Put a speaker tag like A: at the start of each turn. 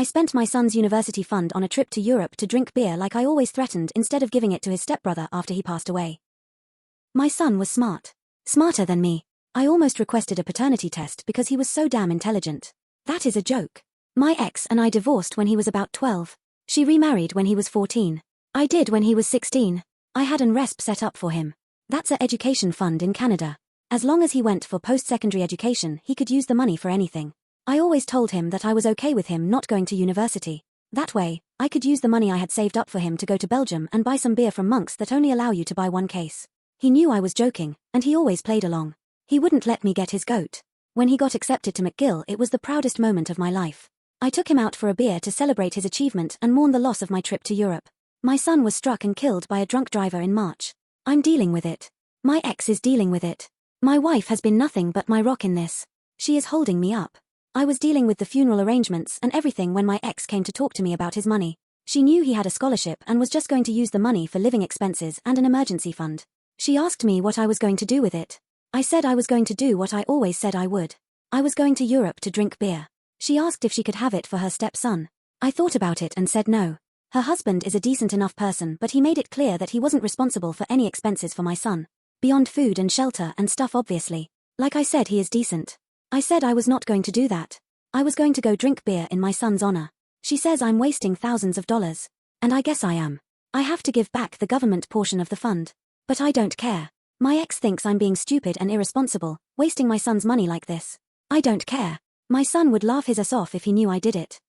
A: I spent my son's university fund on a trip to Europe to drink beer like I always threatened instead of giving it to his stepbrother after he passed away. My son was smart. Smarter than me. I almost requested a paternity test because he was so damn intelligent. That is a joke. My ex and I divorced when he was about 12. She remarried when he was 14. I did when he was 16. I had an RESP set up for him. That's a education fund in Canada. As long as he went for post-secondary education, he could use the money for anything. I always told him that I was okay with him not going to university. That way, I could use the money I had saved up for him to go to Belgium and buy some beer from monks that only allow you to buy one case. He knew I was joking, and he always played along. He wouldn't let me get his goat. When he got accepted to McGill, it was the proudest moment of my life. I took him out for a beer to celebrate his achievement and mourn the loss of my trip to Europe. My son was struck and killed by a drunk driver in March. I'm dealing with it. My ex is dealing with it. My wife has been nothing but my rock in this. She is holding me up. I was dealing with the funeral arrangements and everything when my ex came to talk to me about his money. She knew he had a scholarship and was just going to use the money for living expenses and an emergency fund. She asked me what I was going to do with it. I said I was going to do what I always said I would. I was going to Europe to drink beer. She asked if she could have it for her stepson. I thought about it and said no. Her husband is a decent enough person, but he made it clear that he wasn't responsible for any expenses for my son. Beyond food and shelter and stuff obviously. Like I said, he is decent. I said I was not going to do that. I was going to go drink beer in my son's honor. She says I'm wasting thousands of dollars. And I guess I am. I have to give back the government portion of the fund. But I don't care. My ex thinks I'm being stupid and irresponsible, wasting my son's money like this. I don't care. My son would laugh his ass off if he knew I did it.